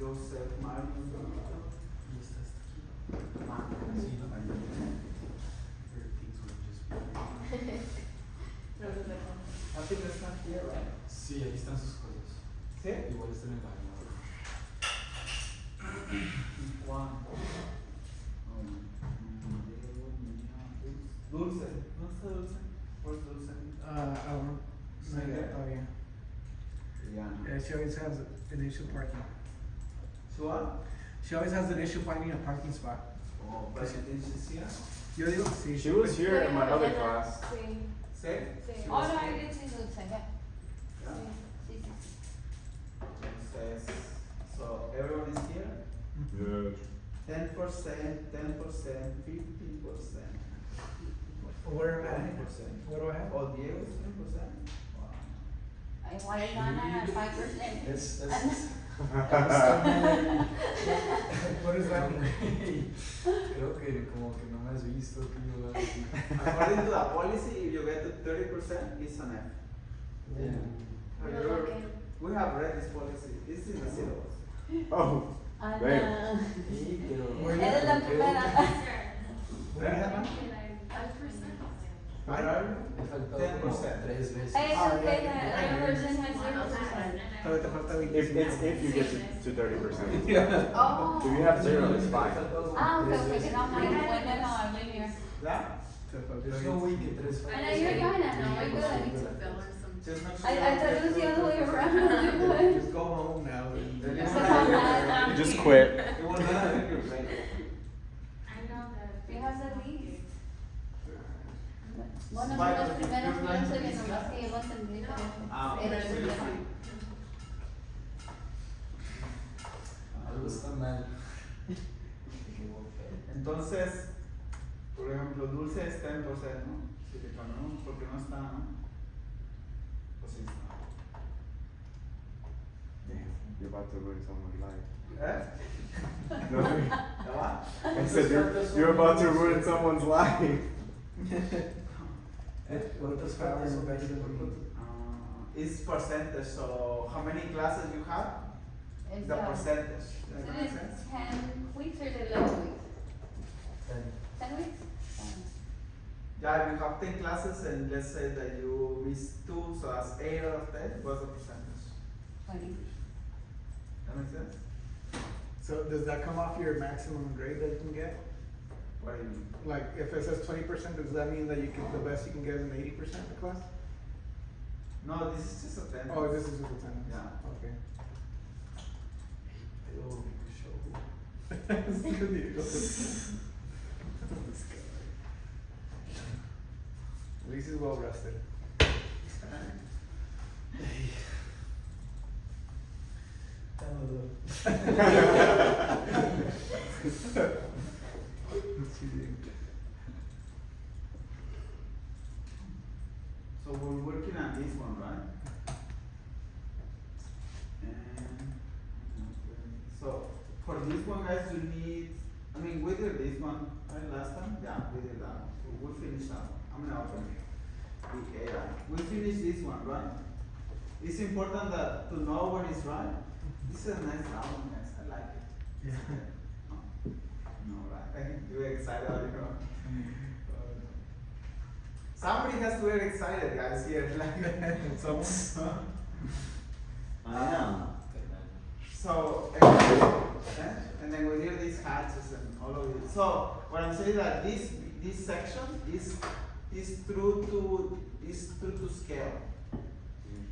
Joseph Mario Donato. Y esta está aquí. Ah, Sí, ¿no? ahí. Everything's will just be. I think it's not here, right? Sí, ahí están sus cosas. ¿Sí? Igual está en el baño. Juan. Dulce. ¿No está Dulce? Where's Dulce? I don't know. Not yet. Oh, yeah. Yeah. Yeah, she always has an issue parking. So what? She always has an issue finding a parking spot. Oh, but did she see us? Yo digo, sí. She was here in my other class. Sí. ¿Sí? Sí. She Oh, was no, I here. did see Dulce, yeah. Yeah. Sí, sí, sí. Says, so everyone is here? Yeah. 10%, 10%, 15%. Where am I? 20%. What do I have? Oh, Diego's 10%? Wow. Igual es gana 5%. What does that mean? Creo que como que no me has visto, tío. Así. According to the policy, if you get to 30%, it's an F. Yeah. Have you Pero ever- lo que- We have read this policy. This is the syllabus. Oh, Ana. Sí, pero. Eres la primera. What do you have? Me faltó como 10%. 3 veces. It's Ah, okay yeah, that yeah. every person has 0%. Todavía te falta if 25. it's if you get to 30%. Oh. If you have 0, it's Me fine. faltó como Ah, okay, 3 okay, veces. no, no, no, I've been here. Yeah? Te falta There's no way que 3 I know you're fine, I know, we're good. Just make sure I thought it was the other way around. Just go home now. Then Yes, you I won't- know. Just quit. You will not have your plate. We have the least. Bueno, Vale, son los primeros you're 11 que going to- nomás que yo lo entendí. Ah, Pero okay. sí, ya. Algo está mal. Entonces, por ejemplo, Dulce es 10%, ¿no? Si le cambiamos porque no está, ¿no? Pues sí está. You're about to ruin someone's life. ¿Eh? No, ¿Ya va? I said you're about to ruin someone's life. ¿Cuántas faltas son ahí? It's percentage, so how many classes you have? It's, The percentage. Is Does that make it sense? 10 weeks or is it 11 weeks? 10 weeks? Yeah, if you have 10 classes and let's say that you miss 2, so that's 8 out of 10, what's the percentage? 20. That makes sense? So does that come off your maximum grade that you can get? What do you mean? Like if it says 20%, does that mean that you can the best you can get is an 80% in the class? No, this is just a 10. Oh, this is just attendance. Yeah. Okay. Pero, show. At least he's well rested. So we're working on this one, right? And so for this one, guys, you need. I mean, we did this one right last time. Yeah, we did that one. We finished that one. I'm gonna open it. Okay, we finished this one, right? It's important that to know what is right. This is a nice album, guys. I like it. Yeah. No, right? You're excited, are you? Somebody has to get excited, guys. Here, like someone. I am. So, and then we did these hatches and all of it. So, what I'm saying that this section is true to scale.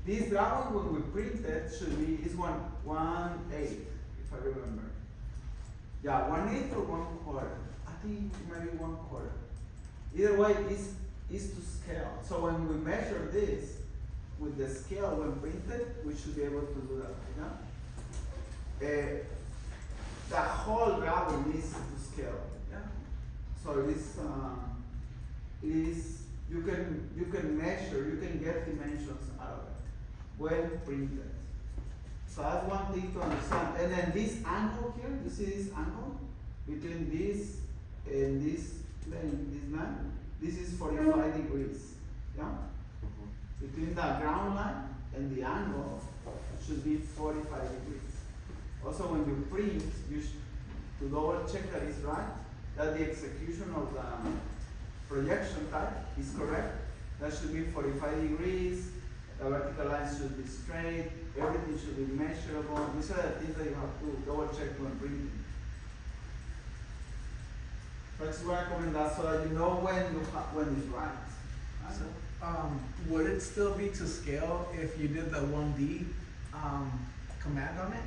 This drawing when we print it should be is 1/8, if I remember. Yeah, 1/8 or 1/4. I think it might be 1/4. Either way, is to scale. So when we measure this with the scale when printed, we should be able to do that. Yeah. The whole drawing is to scale. Yeah. So it is you can measure, you can get dimensions out of it when printed. So that's one thing to understand. And then this angle here, you see this angle between this and this plane, this line. This is 45 degrees. Yeah. Between the ground line and the angle should be 45 degrees. Also, when you print, to double check that it's right, that the execution of the projection type is correct. That should be 45 degrees, the vertical line should be straight, everything should be measurable. These are the things that you have to double check when printing. So I just recommend that so that you know when it's right. So, would it still be to scale if you did the 1D command on it?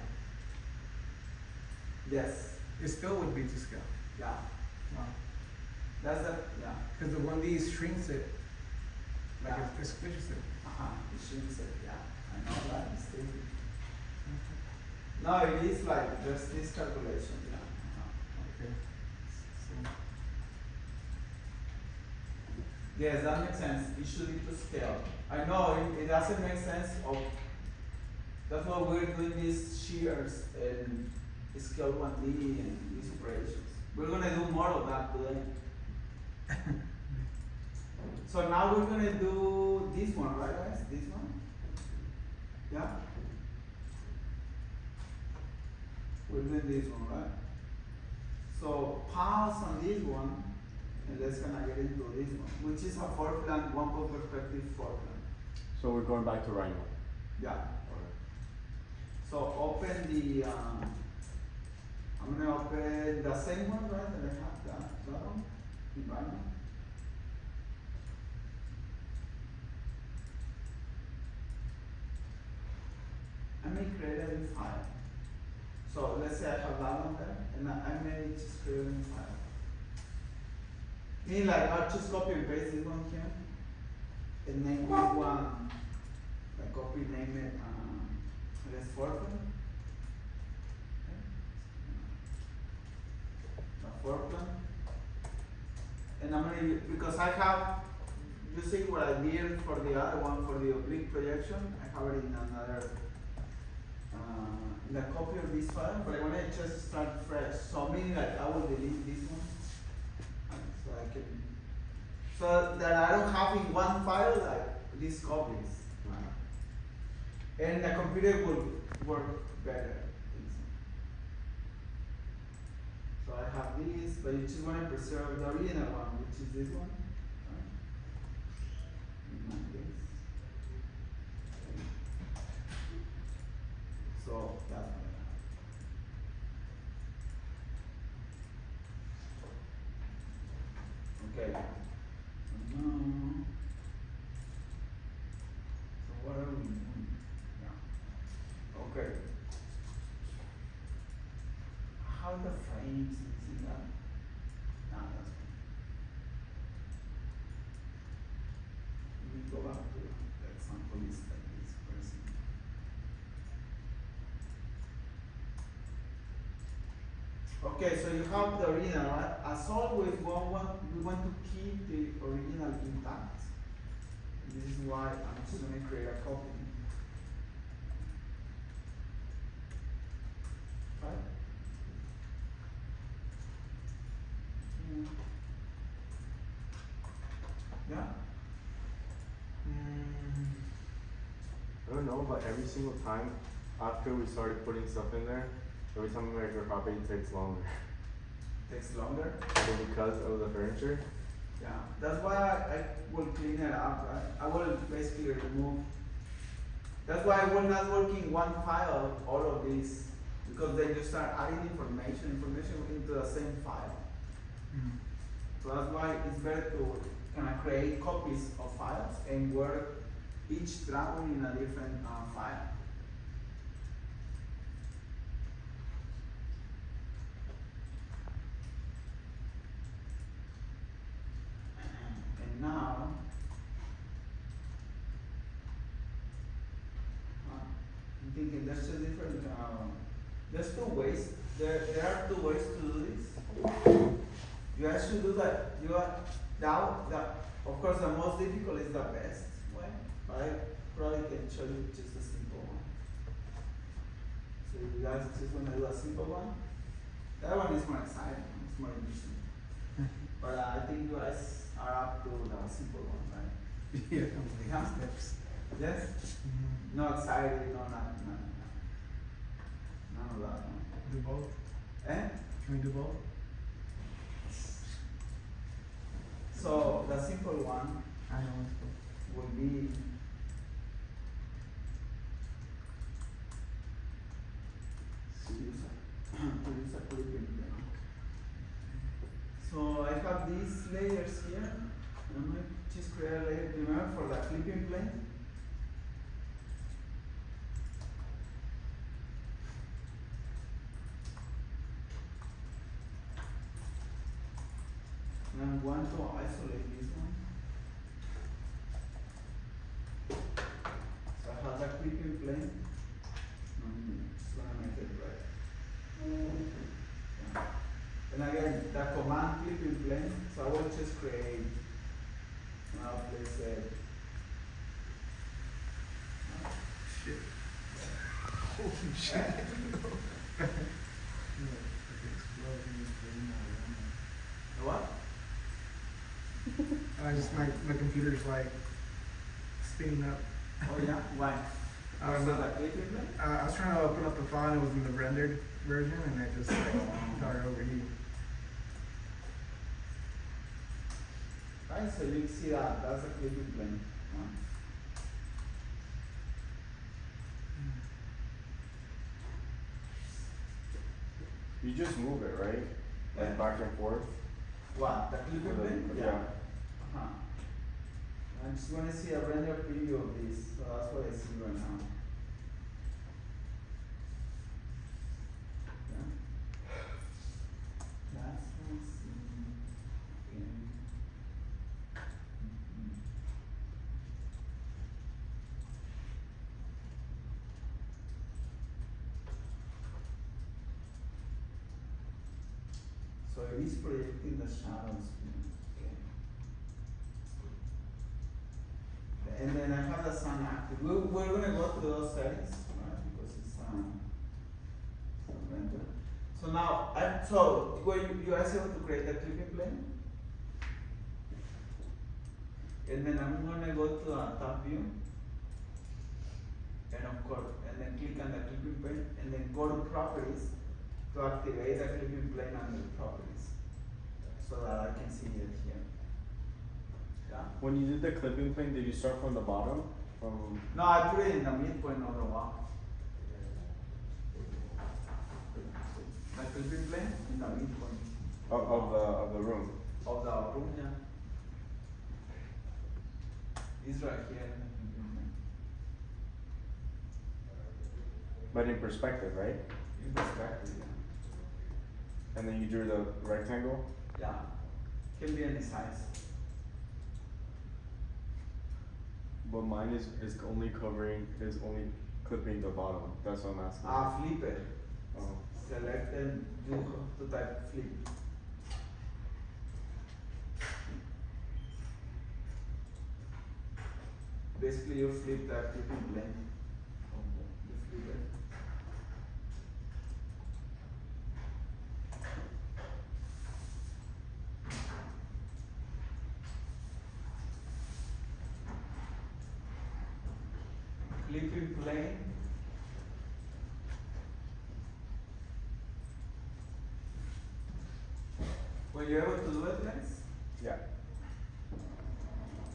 Yes. It still would be to scale. Yeah. Wow. That's the, yeah. Because the 1D shrinks it. Like Yeah. it squishes it. It shouldn't say, yeah. I know that mistake. No, it is like just this calculation, yeah. Okay. So, Yes, that makes sense. It should be to scale. I know it doesn't make sense of. That's why we're doing these shears and scale 1D and these operations. We're gonna do more of that today. So now we're gonna do this one, right guys? This one? Yeah? We're doing this one, right? So pause on this one and let's gonna get into this one, which is a floor plan, one point perspective floor plan. So we're going back to Rhino. Yeah. So open the, I'm gonna open the same one, right, that I have, that one, environment. I may create a new file. So let's say I have that one there, and I may just create a new file. Meaning like I'll just copy and paste this one here, and name this one, like copy, name it, let's fork them. The fork them. And I'm gonna, because I have, you see what I did for the other one, for the oblique projection, I have it in another, in a copy of this file, but I wanna just start fresh. So meaning like I will delete this one, so I can, so that I don't have in one file like these copies. And the computer will work better. So I have this, but you just want to preserve the original one, which is this one. Right? Like this. So that's what I have. Okay. So now, so what are we doing? Yeah. Okay. How the frames is that? No, that's fine. We go back to the example is like this person. Okay, so you have the original, right? As always, we want to keep the original intact. This is why I'm just going to create a copy. Right? Yeah? I don't know, but every single time after we started putting stuff in there, every time we make a copy, it takes longer. Takes longer? And because of the furniture. Yeah, that's why I will clean it up, right? I will basically remove. That's why I will not work in one file, all of these, because then you start adding information into the same file. So that's why it's better to kind of create copies of files and work each drawing in a different file. And now, I'm thinking there's a different, there's two ways, there are two ways to do this. You guys should do that. You are now, of course, the most difficult is the best way, but I probably can show you just a simple one. So you guys just want to do a simple one. That one is more exciting, it's more interesting. But I think you guys are up to the simple one, right? Yeah, Yeah. steps. Yes? No excited, no nothing, no. None of that, no? Do both? Eh? Can we do both? So the simple one I know it's both. will be to use a clipping plane. So I have these layers here. I'm going to just create a layer, remember, for the clipping plane. And I'm going to isolate this one. So I have the clipping plane. Just gonna make it right. Yeah. And again, the command clipping plane. So I will just create. Now place it. Shit. Holy shit. The what? I just my computer's like spinning up. Oh yeah, why? I don't So know. the clipping plane? I was trying to open up the file and it was in the rendered version and it just like started overheating. Right, so you see that that's a clipping plane. Huh? You just move it, right? Yeah. Like back and forth. What? The clipping plane? Yeah. Uh-huh. I'm just gonna see a render preview of this, so that's what I see right now. Yeah. That's what I see. Okay. Mhm. So it is projecting the shadows. Okay. And then I have the sun active. We're gonna go through those settings, right? Because it's render. So now, so were you guys able to create the clipping plane? And then I'm gonna go to top view. And of course, and then click on the clipping plane, and then go to properties to activate the clipping plane under properties, so that I can see it here. Yeah. When you did the clipping plane, did you start from the bottom? From No, I put it in the midpoint of the wall. The clipping plane in the midpoint of the room. of the room, yeah. It's right here in the clipping plane. But in perspective, right? In perspective, yeah. And then you drew the rectangle. Yeah. Can be any size. But mine is only clipping the bottom. That's what I'm asking. Flip it. Oh. Select and do to type flip. Basically, you flip the clipping plane. You flip it. Clipping plane. Were you able to do it, guys? Yeah.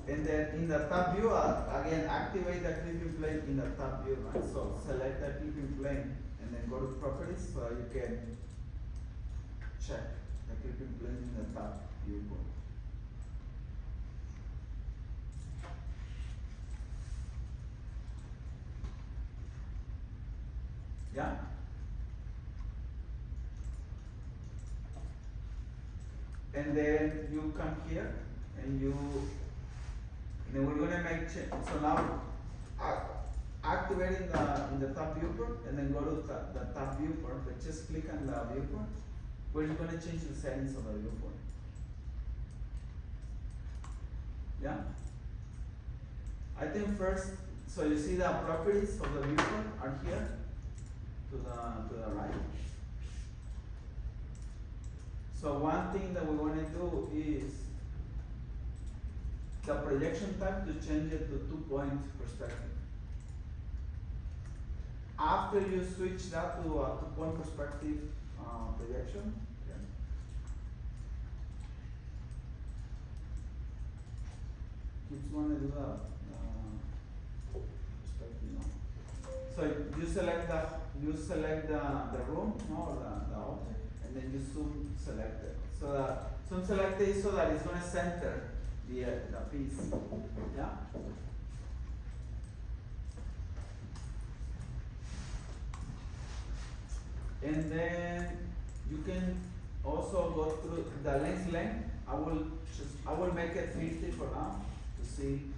And then in the top view, again, activate the clipping plane in the top view, right? So select the clipping plane and then go to properties so you can check the clipping plane in the top viewport. Yeah? And then you come here and then we're gonna make change. So now activate in the top viewport and then go to the top viewport, but just click on the viewport. We're gonna change the settings of the viewport. Yeah? I think first, so you see the properties of the viewport are here to the right. So one thing that we want to do is the projection type to change it to 2-point perspective. after you switch that to point perspective projection, okay. Keeps wanna do the perspective, no? So you select the room, no, or the object, and then you zoom select it. So the zoom select is so that it's gonna center the piece, yeah. And then you can also go through the length. I will make it 50 for now to see.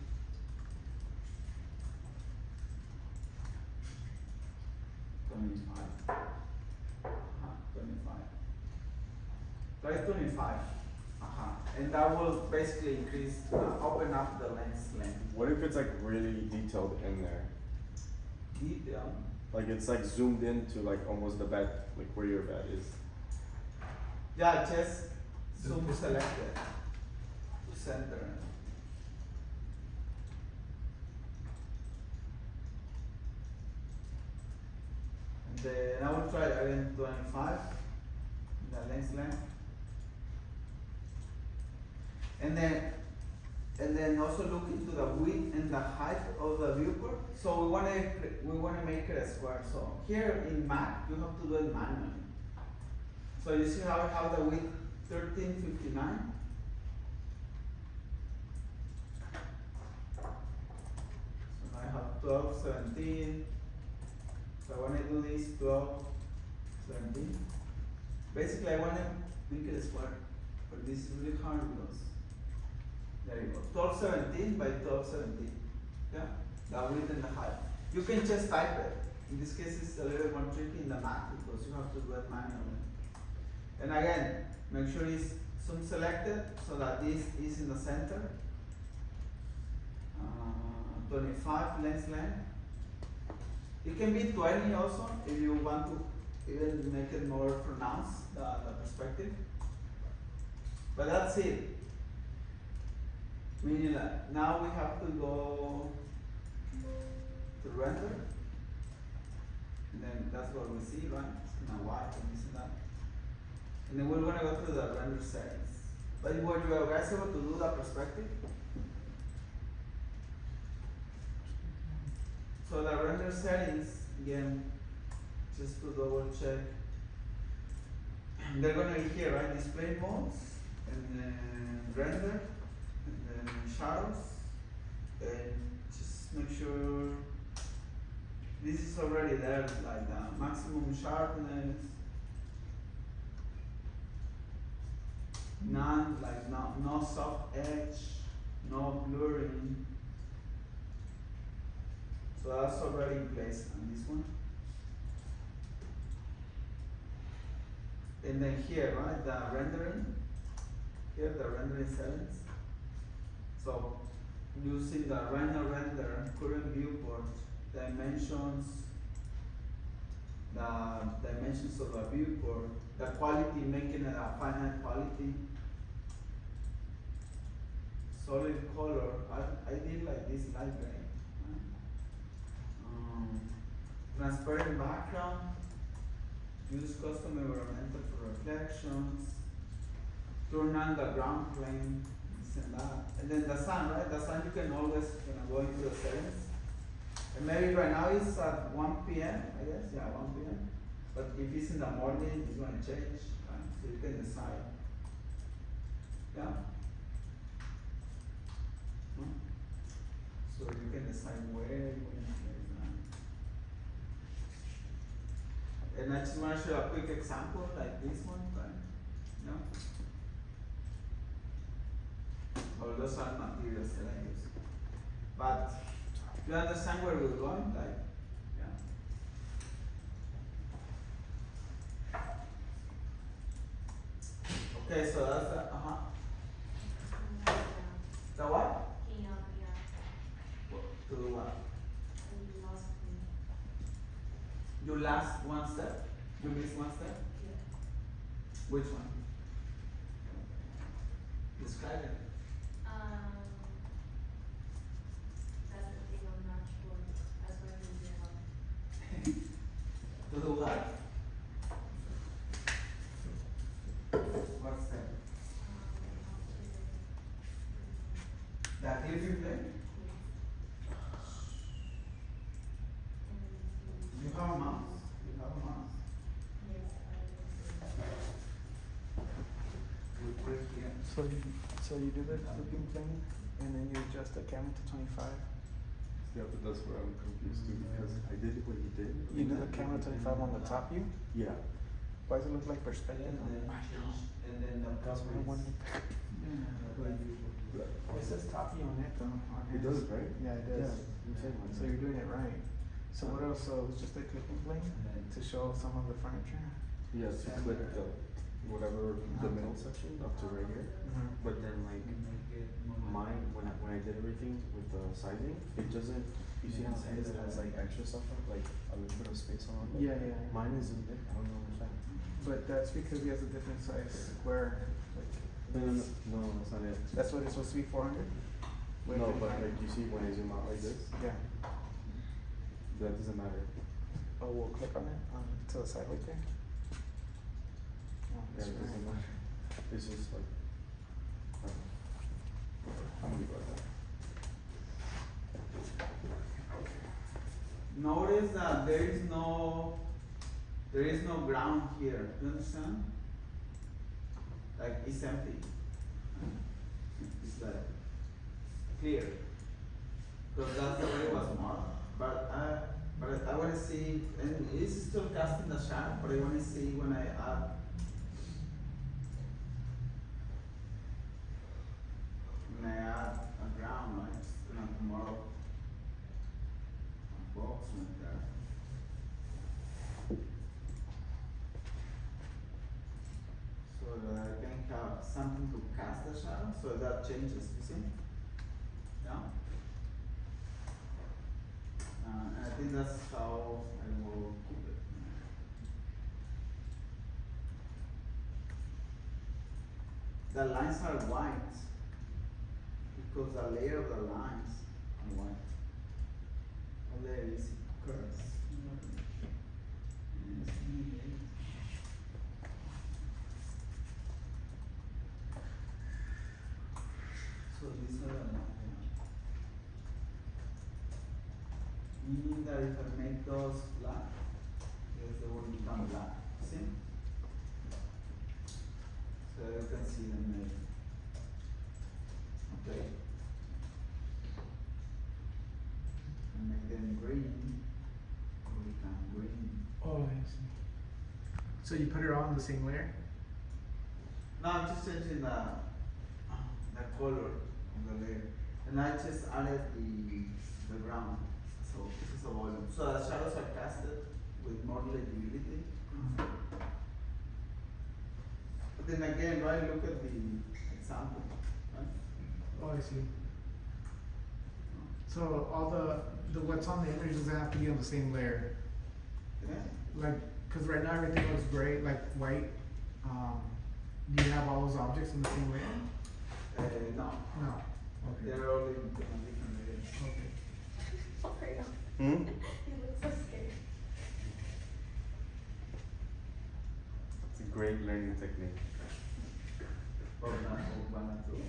Try 25. And that will basically increase, open up the length. What if it's like really detailed in there? Detail. Like it's like zoomed into like almost the bed, like where your bed is. Yeah, just zoom selected to center. And then I will try again 25, the length. And then also look into the width and the height of the viewport. So we wanna make it a square. So here in Mac, you have to do it manually. So you see how I have the width 1359. So I have 1217. So when I do this 1217, basically I wanna make it a square, but this is really hard because there you go. 1217 by 1217. Yeah, the width and the height. You can just type it. In this case, it's a little more tricky in the Mac because you have to do it manually. And again, make sure it's zoom selected so that this is in the center. 25 length. It can be 20 also if you want to even make it more pronounced, the perspective. But that's it. Meaning that now we have to go to render. And then that's what we see, right? It's kind of white and this and that. And then we're gonna go to the render settings. But were you guys able to do the perspective? So the render settings, again, just to double check. They're gonna be here, right? Display modes, and then render, and then shadows, and just make sure this is already there, like the maximum sharpness, none, like no soft edge, no blurring. So that's already in place on this one. And then here, right, the rendering, here the rendering settings. So using the render, current viewport, dimensions, the dimensions of the viewport, the quality, making it a finite quality, solid color, I did like this light gray. Transparent background, use custom environmental for reflections, turn on the ground plane, this and that. And then the sun, right? The sun you can always go into the settings. And maybe right now it's at 1 p.m. I guess, yeah, 1 p.m. But if it's in the morning, it's gonna change, right? So you can decide. Yeah. So you can decide where you want to place that. And I just want to show a quick example like this one, right? No? Or those are materials that I use. But you understand where we're going? Like, yeah. Okay, so that's the, the what? To do what? You last one step? You missed one step? Which one? Describe it. That's the thing I'm not sure. That's why I need your help. have a mouse? You have a mouse? We put it here. So you do the flipping plane, and then you adjust the camera to 25. Yeah, but that's where I'm confused too because I did what he did. You do the camera 25 on the top view. Yeah. Why does it look like perspective? And then change, and then the That's what I wanted. It says top view on it though. On It his. does, right? Yeah, it does. You said one. So you're doing it right. So what else? So it's just a clipping plane to show some of the furniture. Yeah, to click the whatever the middle section up to right here. But then like mine when I did everything with the sizing, it doesn't. You see how his has like extra stuff like a little bit of space on it. Yeah, yeah. Mine is in it. I don't understand. But that's because he has a different size square. Like, No, that's not it. that's what it's supposed to be 400. No, but like you see when I zoom out like this, Yeah. that doesn't matter. Oh, we'll click on it to the side right there. Oh, Yeah, that's it doesn't right. matter. It's just like. I'm gonna go like that. Notice that there is no ground here. Do you understand? Like it's empty. It's like clear. Because that's the way it was marked. But I want to see, and it is still casting the shadow, but I want to see when I add. When I add a ground, right? It's gonna come out a box like that. So that I can have something to cast the shadow, so that changes, you see? Yeah? And I think that's how I will keep it. The lines are white because the layer of the lines are white. All there is curves. So these are meaning that if I make those black, yes, they will become black. See? So you can see them there. Okay. And make them green, will become green. Oh, I see. So you put it all in the same layer? No, I'm just changing the color of the layer. And I just added the ground. So this is a volume. So the shadows are casted with more legibility. But then again, right, look at the example. Right? Oh, I see. So all the what's on the image doesn't have to be on the same layer. Yeah. Like, cause right now everything looks gray, like white. Do you have all those objects in the same layer? No. No. Okay. They're all in different layers. Okay. Sorry, Hmm? you look so scared. It's a great learning technique. Or not, or one or two.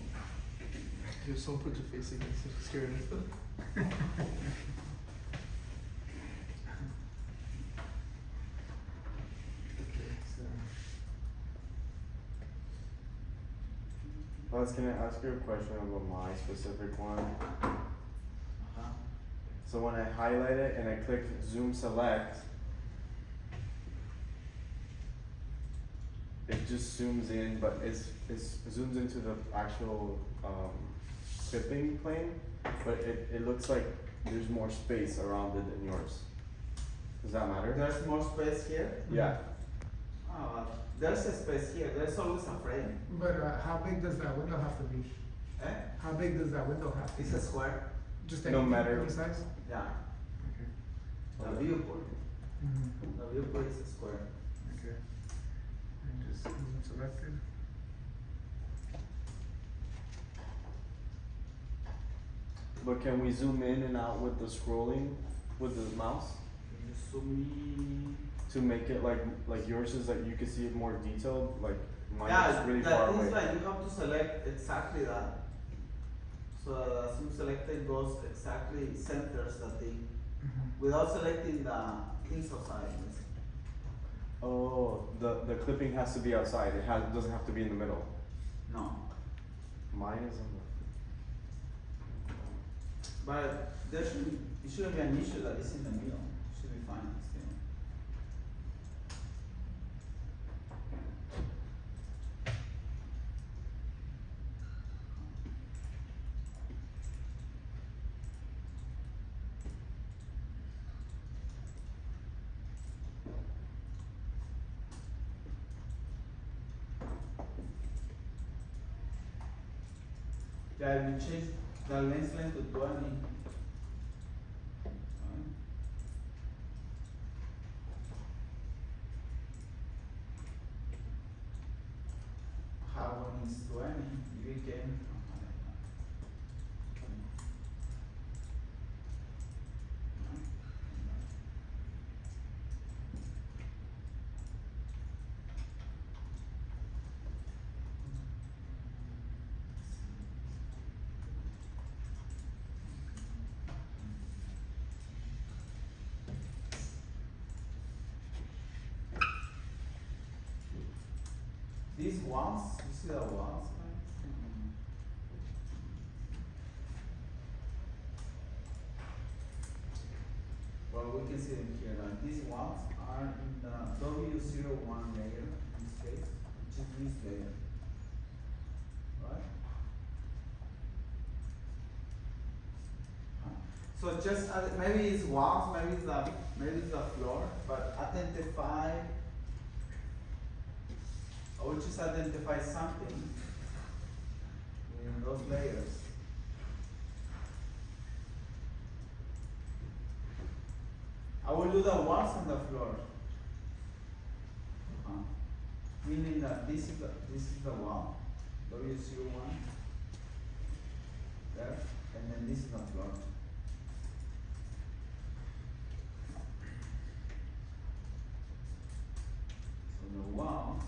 Just don't put your face against it, scared of it. Buzz, can I ask you a question about my specific one? Uh-huh. So when I highlight it and I click zoom select, it just zooms in, but it zooms into the actual clipping plane, but it looks like there's more space around it than yours. Does that matter? There's more space here. Yeah. There's a space here. There's always a frame. But how big does that window have to be? Eh? How big does that window have to be? It's a square. Just No anything, matter- any size? Yeah. Okay. The viewport. Mm-hmm. The viewport is a square. Okay. And just zoom selected. But can we zoom in and out with the scrolling with the mouse You zoom to make it like yours is like you can see it more detailed, like in. mine Yeah, is really that far is away. like you have to select exactly that. So the zoom selected goes exactly centers the thing. without selecting the inside side. Oh, the clipping has to be outside. It doesn't have to be in the middle. No, Mine is in but it shouldn't be an issue that it's in the middle. It should be fine still. Yeah, if you change the lens length to 20. How one is 20, you can. These walls, you see the walls, guys? Well, we can see them here. These walls are in the W01 layer in this case, which is this layer. Right? So just maybe it's walls, maybe it's the floor, but identify. I will just identify something in those layers. I will do the walls and the floor. Meaning that this is the wall, W01, there, and then this is the floor. So the walls.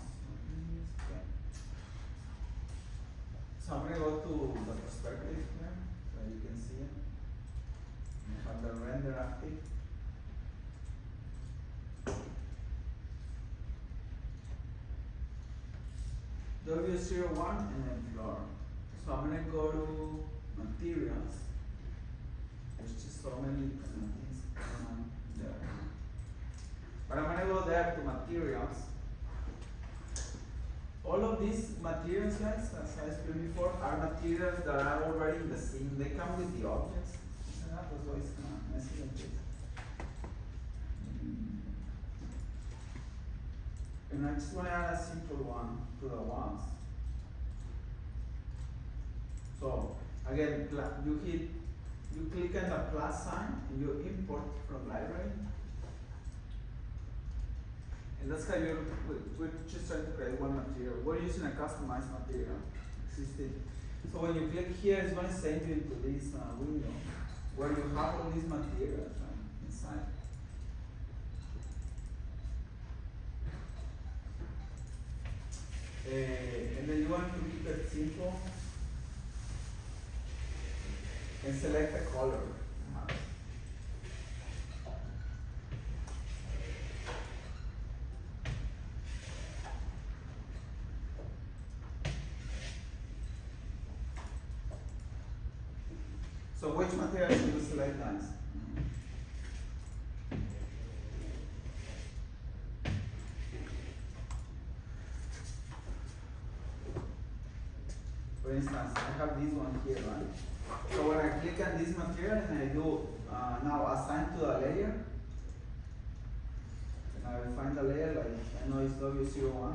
So I'm gonna go to the perspective here, so you can see it. You have the render active. W01 and then floor. So I'm gonna go to materials. There's just so many things there. But I'm gonna go there to materials. All of these materials, guys, as I explained before, are materials that are already in the scene. They come with the objects. And that was why it's kind of messy like this. And I just want to add a simple one to the ones. So again, you click on the plus sign and you import from library. And that's how we're just trying to create one material. We're using a customized material existing. So when you click here, it's going to send you into this window where you have all these materials inside. And then you want to keep it simple and select a color. So which material should we select, guys? For instance, I have this one here, right? So when I click on this material and I do now assign to the layer, and I will find the layer, like I know it's W01.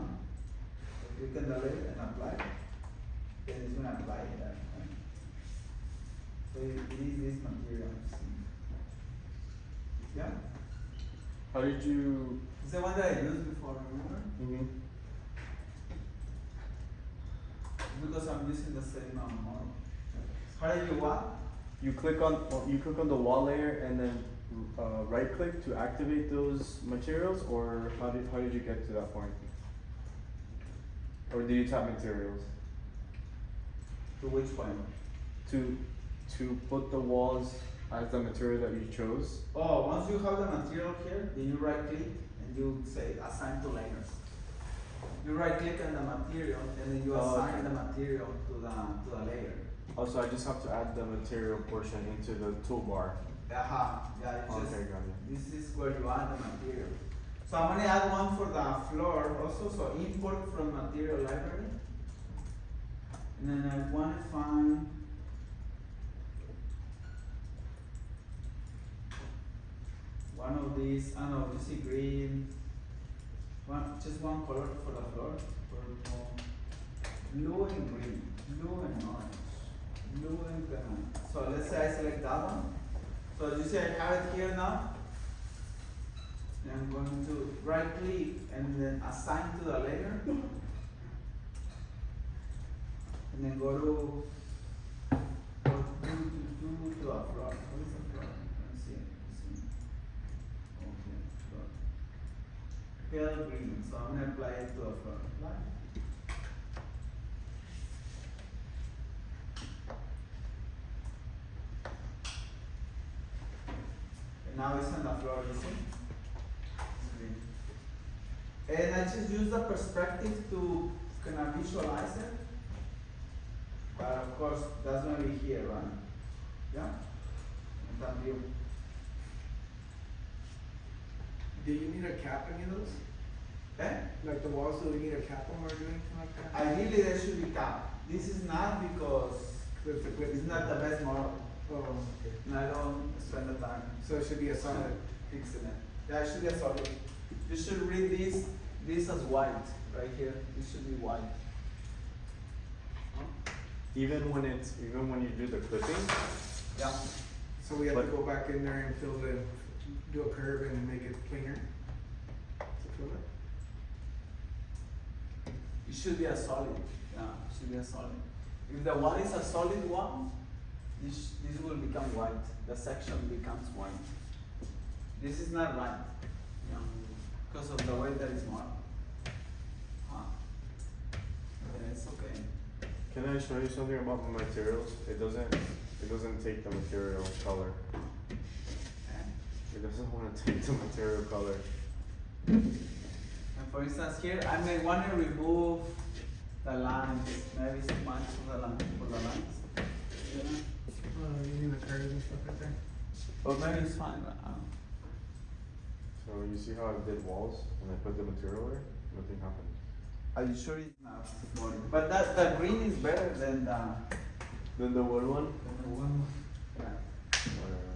So click on the layer and apply. Then it's going to apply it there. Right? So it is this material. Yeah? How did you? It's the one that I used before, remember? Mm-hmm. Because I'm using the same model. How do you what? You click on the wall layer and then right click to activate those materials, or how did you get to that point? Or did you tap materials? To which point? To put the walls as the material that you chose. Oh, once you have the material here, then you right click and you say assign to layers. You right click on the material and then you Oh, assign okay. the material to the layer. Also, I just have to add the material portion into the toolbar. Yeah, it's just, Okay, got it. this is where you add the material. So I'm gonna add one for the floor also, so import from material library. And then I wanna find one of these, I don't know, you see green, just one color for the floor, purple, blue and green, blue and orange, blue and green. So let's say I select that one. So as you see, I have it here now. And I'm going to right click and then assign to the layer. And then go to a floor. What is a floor? Let's see. Okay, floor. Pale green. So I'm gonna apply it to a floor. Apply. And now it's on the floor, you see? It's green. And I just use the perspective to kind of visualize it. But of course, that's gonna be here, right? Yeah? In that view. Do you need a cap any of those? Okay? Like the walls, do we need a cap them or do anything like that? Ideally, there should be cap. This is not because it's not the best model. Oh, okay. And I don't spend the time So it should be a solid. fixing it. Yeah, it should be a solid. You should read this as white, right here. It should be white. Even when you do the clipping, Yeah. So we have to But- go back in there and do a curve and make it cleaner to fill it. It should be a solid. Yeah, it should be a solid. If the wall is a solid one, this will become white. The section becomes white. This is not right. Yeah. Because of the way that it's marked. Huh. Yeah, it's okay. can I show you something about the materials? It doesn't take the material color. Okay. It doesn't want to take the material color. And for instance here, I may want to remove the lines, maybe so much for the lines. Yeah. You need the curves and stuff right there. Or maybe it's fine, but I don't know. So you see how I did walls when I put the material there? Nothing happened. Are you sure it's not supporting? But the green is better than the Then the wood one? one. Yeah. Whatever.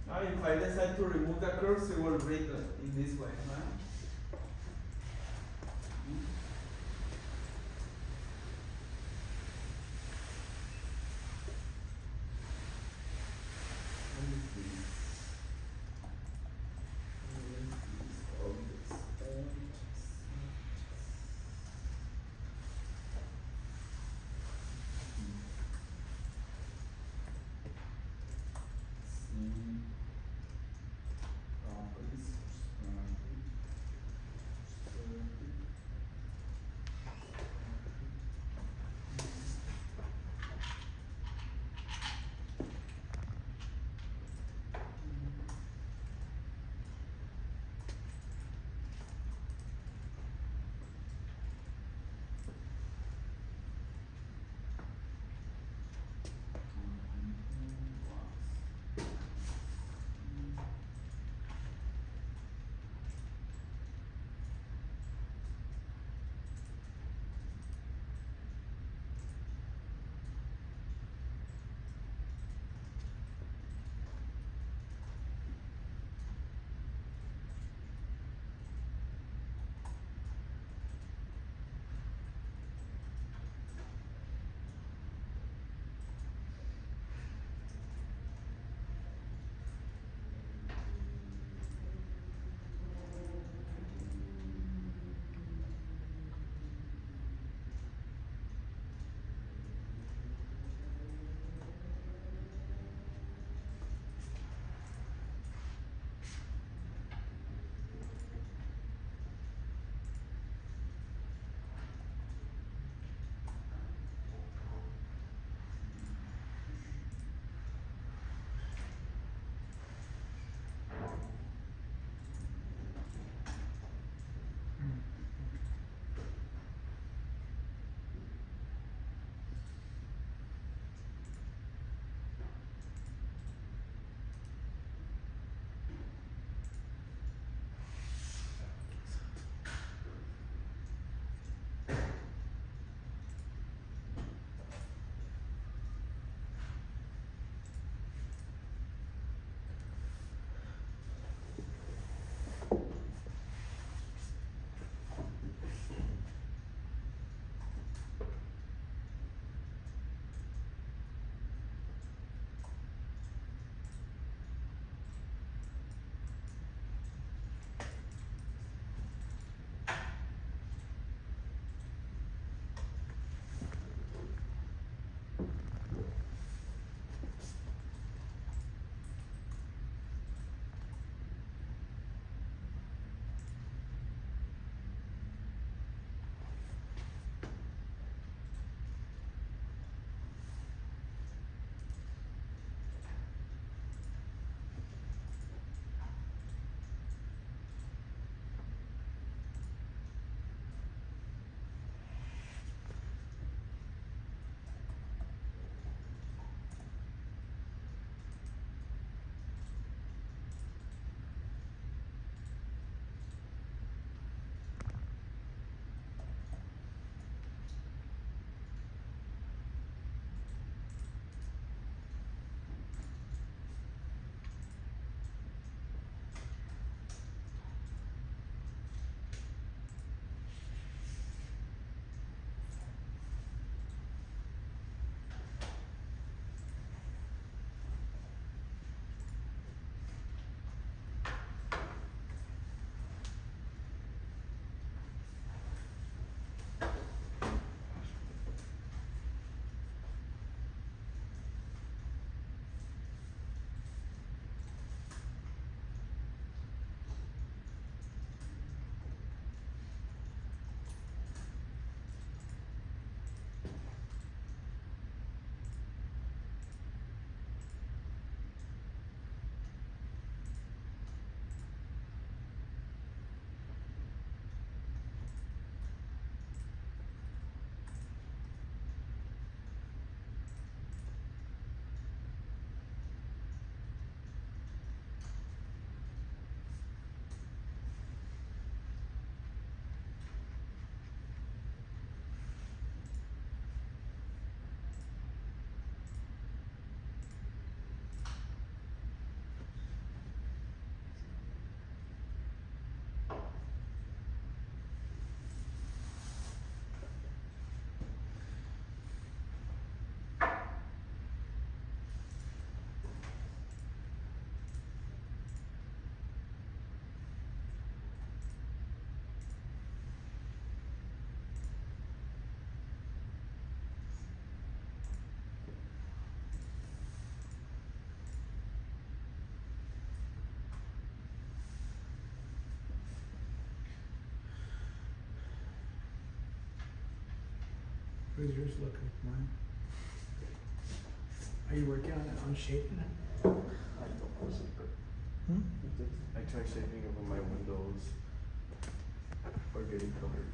Now if I decide to remove the curves, it will read in this way, right? How's yours looking? Mine. Are you working on shaping it? I don't personally, but Hmm? I try shaping over my windows or getting colored.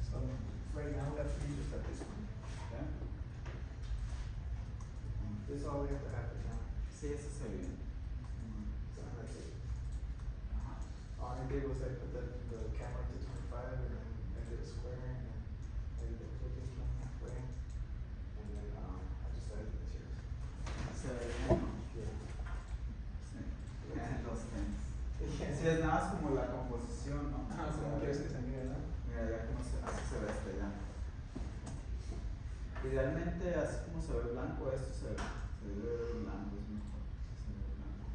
So right now we have to be just at this one. Okay. This is all we have to have now. Sí, eso se ve bien. So that's it. Ajá. All I did was I put the camera to 25 and then I did a square and then I did the flipping from halfway. And then I just added the materials. Se ve bien. Yeah. Sí. Los tenis. Sí, es nada más como la composición, ¿no? Ah, O sea, ¿cómo quieres que se mire, no? Mira, ya como se, así se ve este ya. Idealmente, así como se ve blanco, esto se ve blanco, es mejor. Se ve blanco.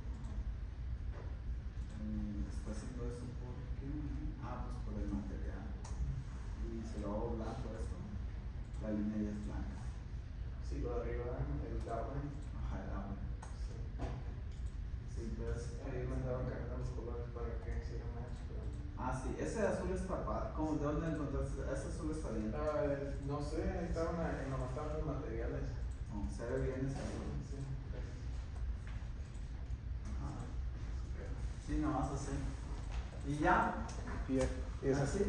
Está haciendo eso por qué? Ah, pues por el material. Y si lo hago blanco esto, la línea ya es blanca. Sí, lo de arriba, el outline. Ajá, el agua. Sí. Sí, pues. Ahí me andaban cambiando los colores para que hiciera match, pero... Ah, sí, ese azul está padre. ¿Cómo? ¿De dónde encontraste? Ese azul está bien. No sé, estaban nomás estaban los materiales. No, se ve bien ese azul. Sí. Ajá. Sí, nomás así. ¿Y ya? Yeah. ¿Así?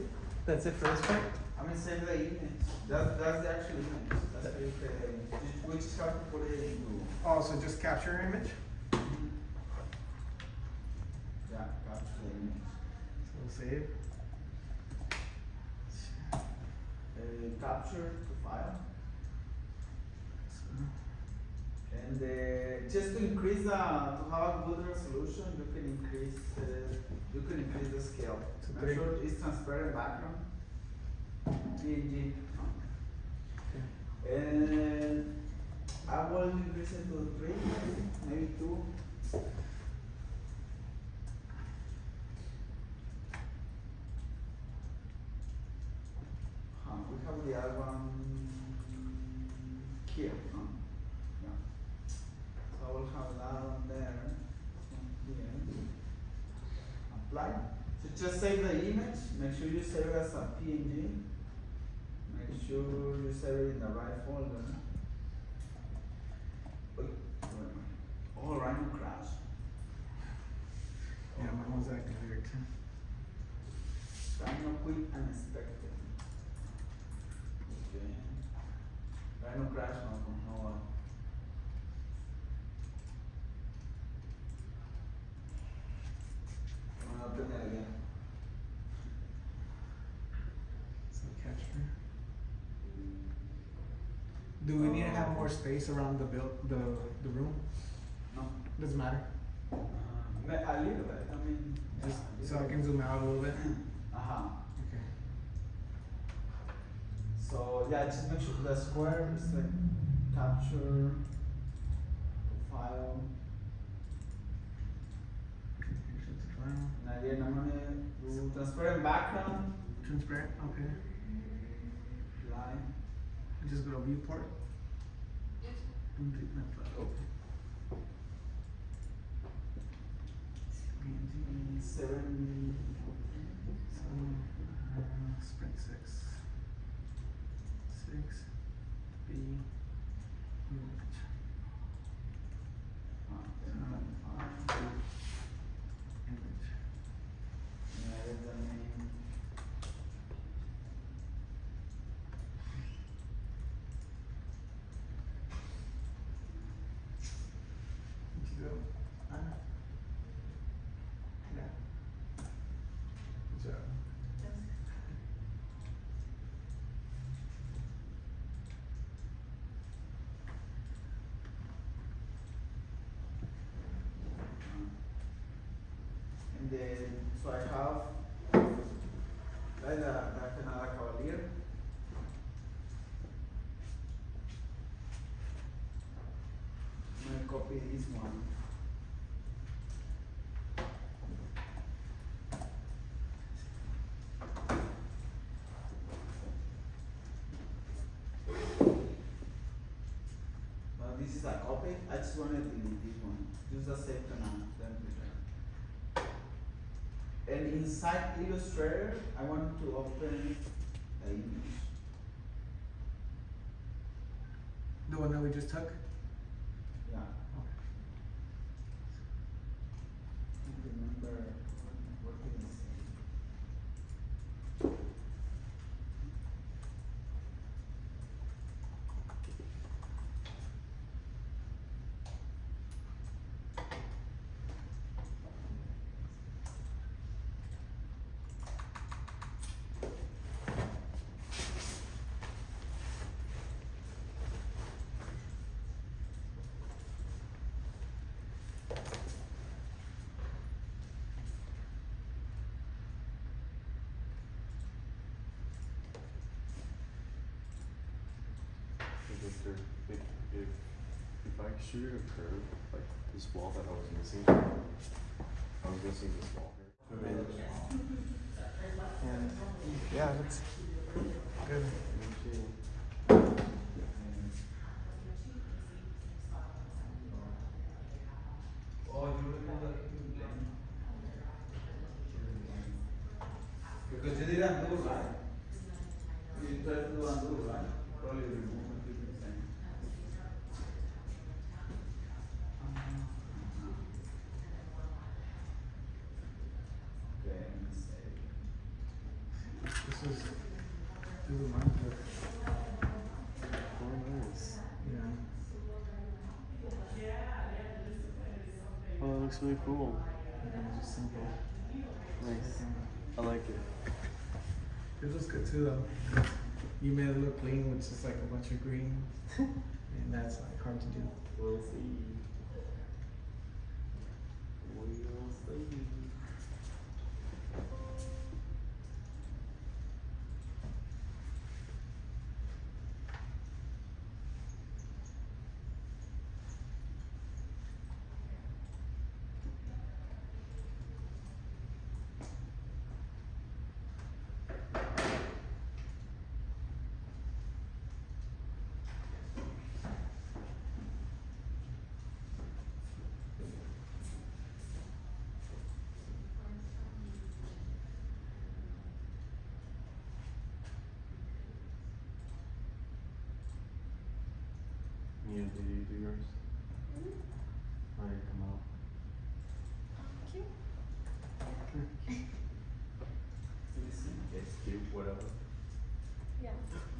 That's it for this part? I mean, save the image. That's the actual image. That's how you create the image. We just have to put it into. Oh, so just capture your image? Yeah, capture the image. So we'll save. Capture to file. And just to increase to have a good resolution, you can increase the scale. To Make three. sure it's transparent background. PNG. And I will increase it to 3, maybe 2. We have the other one here, no? Yeah. So I will have that one there, here. Apply. So just save the image, make sure you save it as a PNG. Make sure you save it in the right folder. Wait, wait a minute. Oh, Rhino crash. Yeah, mine was acting weird too. Rhino quit unexpected. Okay. Rhino crash, no. I'm gonna open it again. So capture. Do we need to have more space around the room? No. Doesn't matter. A little bit, I mean. Just yeah, so I can zoom out a little bit. Uh-huh. Okay. So yeah, just make sure the square is like capture, file. And again, I'm gonna do transparent background, Transparent. Okay. line. Just go to viewport. And do that file. Okay. PNG. 7. So, sprint 6. 6. B. Image. Image. And edit the name. Did you go? Yeah. Good job. And then, so I have like the Canada Cavalier. I'm gonna copy this one. Okay, I just wanted to delete this one. Use the same command, then return. And inside Illustrator, I want to open the image. The one that we just took? Yeah. I don't remember what did it say. If I shoot a curve, like this wall that I was missing this wall here. And yeah, that's good. Oh, you remember that you blend? Because you did undo, right? You tried to do undo, right? Probably remove a few percent. Okay, let me save. This is Minecraft. Oh, nice. Yeah. Oh, that looks really cool. Yeah, just simple. Nice. I like it. It looks good too though. You made it look clean with just like a bunch of green. And that's like hard to do. We'll see. We'll see. Mia, did you do yours? How did it come out? It's cute, whatever. Yeah.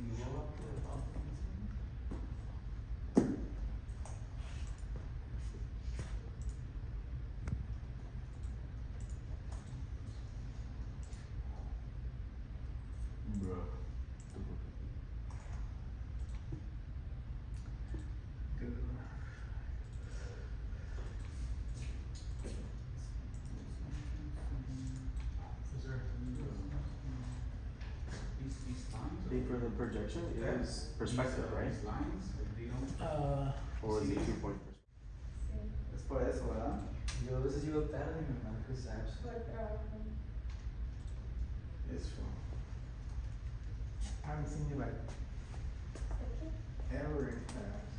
You go up to the top. Bruh. Good. Is there? These lines? I think for the projection, it Yeah. is perspective, right? These lines, they don't. Or is it 2 point perspective? Es por eso, ¿verdad? Yo a veces llego tarde y me marcas apps. Por trabajo. It's for I haven't seen you like ever in class.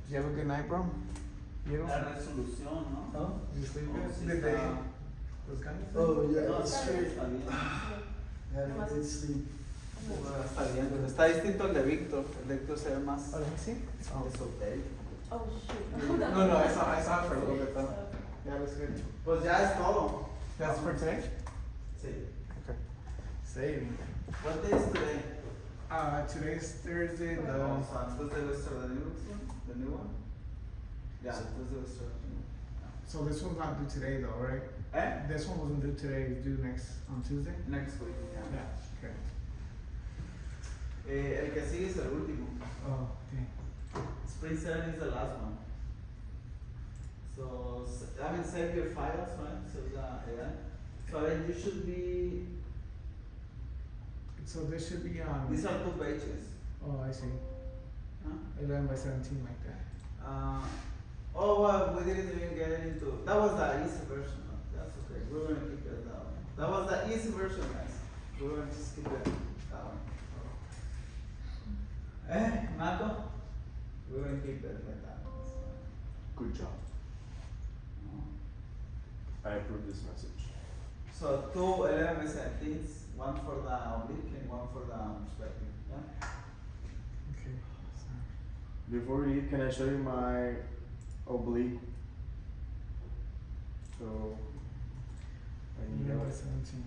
Did you have a good night, bro? You la know? resolución, ¿no? ¿No? You sleep Oh, good? sí Did they? está- Was kind of Oh, yeah, No, it's está straight. está bien. Yeah, I did sleep. Bueno, está bien, pero está distinto al de Víctor. El de Víctor se ve más Oh, let me see. Oh. esotérico. Oh, shoot. No, I saw it for a little bit though. Yeah, it looks good. Pues ya es todo. That's for today? Sí. Okay. Saving. What day is today? Today's Thursday, the, O sea, antes de nuestro the new one? Ya, antes de nuestro so this one's not due today though, right? ¿Eh? This one wasn't due today, it's due on Tuesday? Next week, yeah. Okay. El que sigue es el último. Oh, okay. Spring 7 is the last one. So, I mean, save your files, right? So, yeah. So then you should be, So this should be on, these are 2 pages. oh, I see, Huh? 11 by 17 like that. Oh, well, we didn't even get into, that was the easy version. No? That's okay. We're gonna keep it that one. That was the easy version, guys. We're gonna just keep it that one. Marco? We're gonna keep it like that. It's fine. Good job. I approve this message. So two 11 empties, one for the oblique and one for the perspective. Yeah. Okay. Before we leave, can I show you my oblique? So, I need Number a- 17.